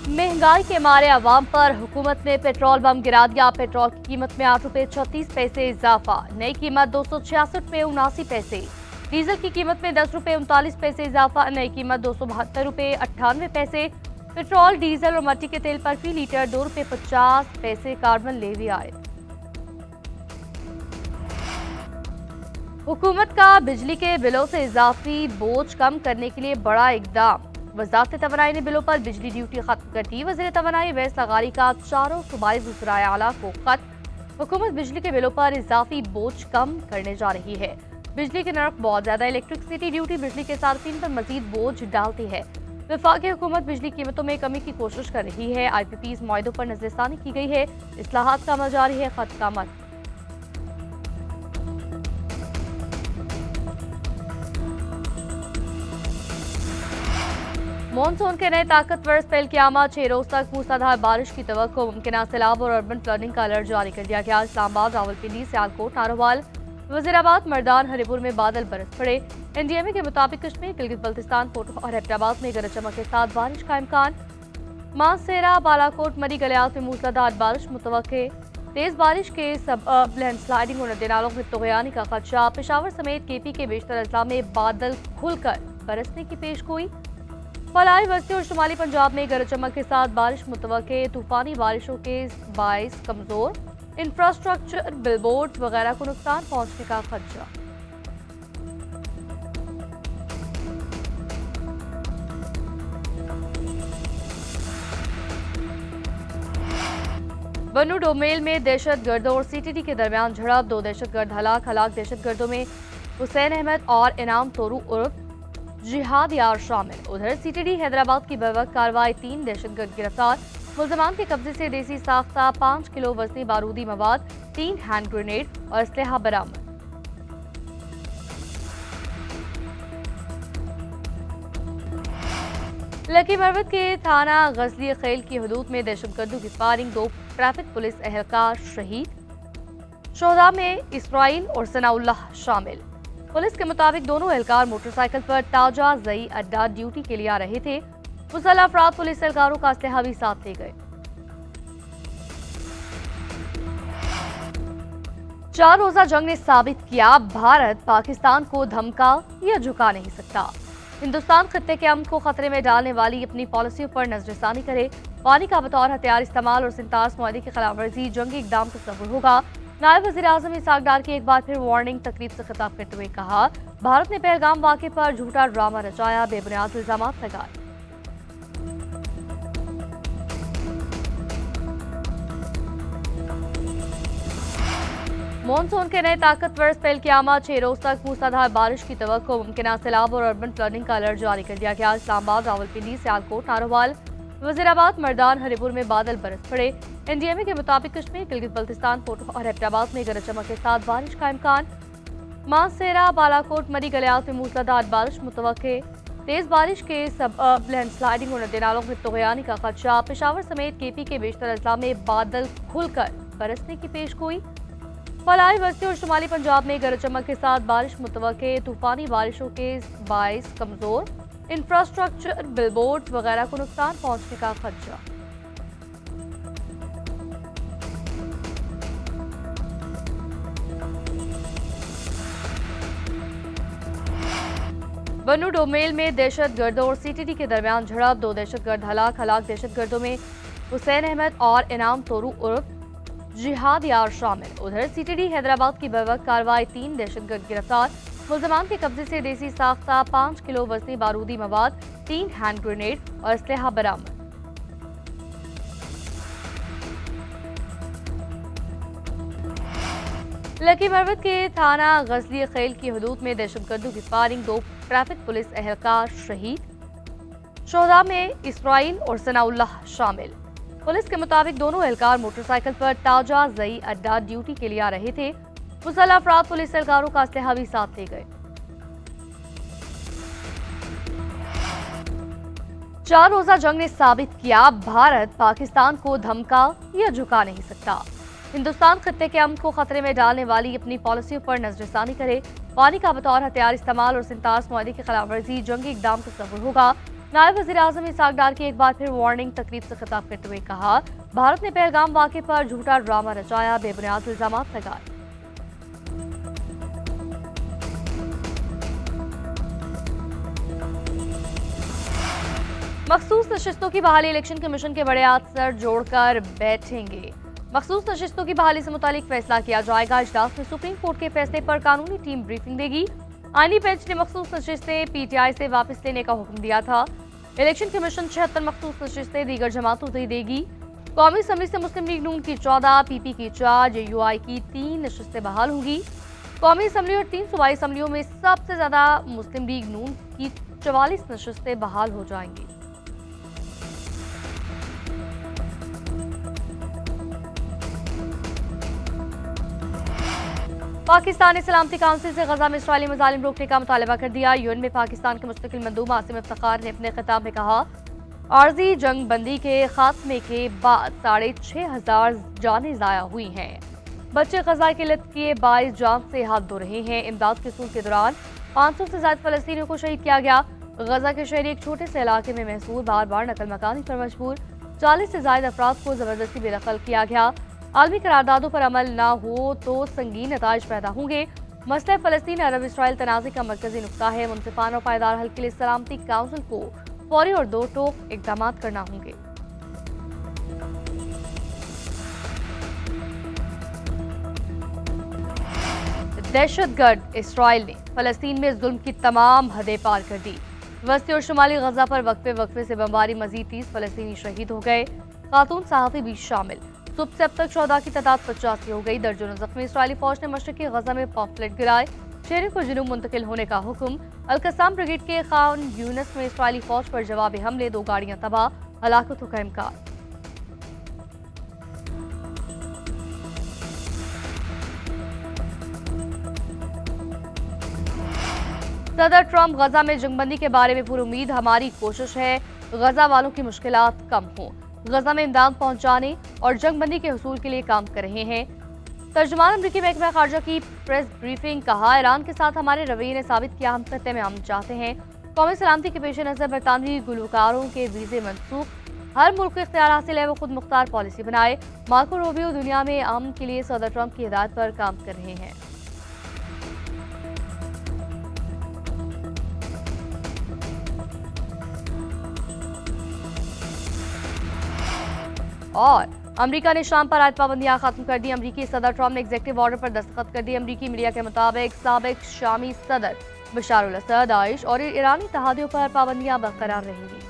महंगाई के मारे अवाम पर हुकूमत ने पेट्रोल बम गिरा दिया। पेट्रोल की कीमत में 8 रुपए 36 पैसे इजाफा, नई कीमत 266 रुपए 79 पैसे। डीजल की कीमत में 10 रुपए 39 पैसे इजाफा, नई कीमत 272 रुपए 98 पैसे। पेट्रोल, डीजल और मट्टी के तेल पर फी लीटर 2 रुपए 50 पैसे कार्बन लेवी आए। हुकूमत का बिजली के बिलों से इजाफी बोझ कम करने के लिए बड़ा इकदाम। वजारत तवानाई ने बिलों पर बिजली ड्यूटी खत्म कर दी। वज़ीर तवानाई अवैस लगारी का चारों सूबाई वज़राए आला को खत। हुकूमत बिजली के बिलों पर इजाफी बोझ कम करने जा रही है। बिजली के नर्ख बहुत ज्यादा, इलेक्ट्रिसिटी ड्यूटी बिजली के सार्फिन पर मजीद बोझ डालती है। वफाकी हुकूमत बिजली कीमतों में कमी की कोशिश कर रही है। IPPs मुआहदों पर नजरसानी की गई है। इस्लाहात का अमल जारी है। खत का मत। मॉनसून के नए ताकतवर स्पेल की आमद, 6 रोज तक मूसलाधार बारिश की तवक्को। मुमकिन सैलाब और अर्बन फ्लडिंग का अलर्ट जारी कर दिया गया। इस्लामाबाद, रावलपिंडी, सियालकोट, नारोवाल, वजीराबाद, मर्दान, हरिपुर में बादल बरस पड़े। NDMA के मुताबिक कश्मीर, गिलगित बल्तिस्तान, कोटवा और हैदराबाद में गरज चमक के साथ बारिश का इम्कान। मानसेरा, बालाकोट, मरी, गलियात में मूसलाधार बारिश मुतवक्के। तेज बारिश के सबब लैंडस्लाइडिंग और नदी नालों में तगयानी का खदशा। पेशावर समेत KP के बेशतर अजला में बादल खुलकर बरसने की पेशगोई। फलाई, वस्ती और शुमाली पंजाब में गरज चमक के साथ बारिश मुतवक्के। तूफानी बारिशों के बाइस कमजोर इंफ्रास्ट्रक्चर, बिलबोर्ड वगैरह को नुकसान पहुंचने का खदशा। बन्नू डोमेल में दहशत गर्दों और CTD के दरमियान झड़प। 2 दहशतगर्द हलाक दहशत गर्दों में हुसैन अहमद और इनाम तोरू उर्फ जिहाद यार शामिल। उधर CTD हैदराबाद की बेवक्त कार्रवाई, 3 दहशतगर्द गिरफ्तार। मुल्जमान के कब्जे से देसी साख्ता 5 किलो वजनी बारूदी मवाद, 3 हैंड ग्रेनेड और असलहा बरामद। लकी मरवत के थाना गजली खेल की हदूद में दहशतगर्दों की फायरिंग, 2 ट्रैफिक पुलिस एहलकार शहीद। शोहदा में इसराइल और सनाउल्लाह शामिल। पुलिस के मुताबिक दोनों एहलकार मोटरसाइकिल पर ताजा जई अड्डा ड्यूटी के लिए आ रहे थे। मुसल्लह अफराद पुलिस एहलकारों का असलहा भी साथ ले गए। 4 रोजा जंग ने साबित किया, भारत पाकिस्तान को धमका या झुका नहीं सकता। हिंदुस्तान खत्ते के अमन को खतरे में डालने वाली अपनी पॉलिसियों पर नजरसानी करे। पानी का बतौर हथियार इस्तेमाल और सिंतास मुआहदे की खिलाफ वर्जी जंगी इकदाम तस्वुर होगा। नायब वज़ीर आज़म इसहाक डार की एक बार फिर वार्निंग। तकरीब से खिताब करते हुए कहा, भारत ने पहलगाम वाक़े पर झूठा ड्रामा रचाया, बेबुनियाद इल्जाम लगाए। मॉनसून के नए ताकतवर स्पेल की आमद, 6 रोज तक मूसलाधार बारिश की तवक्को। मुमकिन सैलाब और अर्बन फ्लडिंग का अलर्ट जारी कर दिया गया। इस्लामाबाद, रावलपिंडी, सियालकोट, नारोवाल, वजीराबाद, मर्दान, हरिपुर में बादल बरस पड़े। NDMA के मुताबिक कश्मीर, गिलगित बल्तिस्तान, कोटवा और हैदराबाद में गरज चमक के साथ बारिश का इम्कान। मानसेरा, बालाकोट, मरी, गलियात में मूसलाधार बारिश मुतवक्के। तेज बारिश के सबब लैंडस्लाइडिंग और नदी नालों में तगयानी का खदशा। पेशावर समेत KP के बेशतर अजला में बादल खुलकर बरसने की पेशगोई। फलाई, वस्ती और शुमाली पंजाब में गरज चमक के साथ बारिश मुतवक्के। तूफानी बारिशों के बाइस कमजोर इंफ्रास्ट्रक्चर, बिलबोर्ड वगैरह को नुकसान पहुंचने का खदशा। बन्नू डोमेल में दहशत गर्दों और CTD के दरमियान झड़प। 2 दहशतगर्द हलाक दहशत गर्दों में हुसैन अहमद और इनाम तोरू उर्फ जिहाद यार शामिल। उधर CTD हैदराबाद की बेवक्त कार्रवाई, 3 दहशतगर्द गिरफ्तार। मुल्जमान के कब्जे से देसी साख्ता 5 किलो वजनी बारूदी मवाद, 3 हैंड ग्रेनेड और असलहा बरामद। लकी मरवत के थाना गजली खेल की हदूद में दहशतगर्दों की फायरिंग, 2 ट्रैफिक पुलिस एहलकार शहीद। शोहदा में इसराइल और सनाउल्लाह शामिल। पुलिस के मुताबिक दोनों एहलकार मोटरसाइकिल पर ताजा जई अड्डा ड्यूटी के लिए आ रहे थे। मुसल्लह अफराद पुलिस एहलकारों का असलहा भी साथ ले गए। 4 रोजा जंग ने साबित किया, भारत पाकिस्तान को धमका या झुका नहीं सकता। हिंदुस्तान खत्ते के अमन को खतरे में डालने वाली अपनी पॉलिसियों पर नजरसानी करे। पानी का बतौर हथियार इस्तेमाल और सिंतास मुआहदे की खिलाफ वर्जी जंगी इकदाम तस्वुर होगा। नायब वज़ीर-ए-आज़म इसहाक डार की एक बार फिर वार्निंग तकरीब से खिताब करते हुए कहा, भारत ने पहलगाम वाक़े पर झूठा ड्रामा रचाया, बेबुनियाद इल्जाम लगाए। मखसूस नशिस्तों की बहाली इलेक्शन कमीशन के बड़े अफसर जोड़कर बैठेंगे। मखसूस नशिस्तों की बहाली से मुतालिक फैसला किया जाएगा। इजलास में सुप्रीम कोर्ट के फैसले पर कानूनी टीम ब्रीफिंग देगी। आईनी बेंच ने मखसूस नशिस्तें पीटीआई से वापस लेने का हुक्म दिया था। इलेक्शन कमीशन 76 मखसूस नशिस्तें दीगर जमातों से देगी। कौमी असम्बली से मुस्लिम लीग नून की 14, पीपी की 4, जेयूआई की 3 नशिस्तें बहाल होंगी। कौमी असम्बली और 3 सूबाई असम्बलियों में सबसे ज्यादा मुस्लिम लीग नून की 44 नशिस्तें बहाल हो जाएंगी। पाकिस्तान ने सलामती काउंसिल से गजा में इसराइली मजालिम रोकने का मुतालबा कर दिया। यूएन में पाकिस्तान के मुस्तकिल मंदूब आसिम इफ्तिखार ने अपने खिताब में कहा, आर्जी जंग बंदी के खात्मे के बाद 6500 जानें जाया हुई हैं। बच्चे गजा किल्लत के बाइस जान से हाथ धो रहे हैं। इमदाद के सूल के दौरान 500 से ज्यादा फलस्तीनियों को शहीद किया गया। गजा के शहरी एक छोटे से इलाके में महसूर, बार बार नकल मकानी पर मजबूर। 40 से ज्यादा अफराद को जबरदस्ती बेदखल किया गया। आलमी करारदादों पर अमल न हो तो संगीन नताइज पैदा होंगे। मसला फलस्तीन अरब इसराइल तनाज़े का मरकजी नुक्ता है। मुनसिफाना और पायदार हल के लिए सलामती काउंसिल को फौरी और दो टोक इकदाम करना होंगे। दहशतगर्द इसराइल ने फलस्तीन में जुल्म की तमाम हदें पार कर दी। वस्ती और शुमाली गजा पर वक्फे वक्फे से बमबारी, मजीद 30 फलस्तीनी शहीद हो गए। खातून सहाफ़ी भी शामिल। सुबह से अब तक 14 की तादाद 85 हो गई। दर्जनों जख्मी। इसराइली फौज ने मशरकी गजा में पॉम्फलेट गिराए। शहरों को जुनूब मुंतकिल होने का हुक्म। अल-कसाम ब्रिगेड के खान यूनस में इसराइली फौज पर जवाबी हमले, 2 गाड़ियां तबाह, हलाकतों का इम्कान। सदर ट्रंप, गजा में जंगबंदी के बारे में पूरी उम्मीद, हमारी कोशिश है गजा वालों की मुश्किलात कम हों। गजा में इमदाद पहुंचाने और जंगबंदी के हुसूल के लिए काम कर रहे हैं। तर्जुमान अमरीकी महकमा खारजा की प्रेस ब्रीफिंग, कहा, ईरान के साथ हमारे रवैये ने साबित किया हम खत्ते में अमन चाहते हैं। कौमी सलामती के पेश नजर बरतानवी गुलकारों के वीजे मनसूख। हर मुल्क को इख्तियार हासिल है वो खुद मुख्तार पॉलिसी बनाए। मार्को रूबियो दुनिया में अमन के लिए सदर ट्रंप की हिदायत पर काम कर रहे हैं। और अमेरिका ने शाम पर आयत पाबंदियां खत्म कर दी। अमेरिकी सदर ट्रंप ने एग्जीक्यूटिव ऑर्डर पर दस्तखत कर दिए। अमेरिकी मीडिया के मुताबिक साबिक शामी सदर बशार अल असद, दाइश और ईरानी तहादियों पर पाबंदियां बरकरार रहेंगी।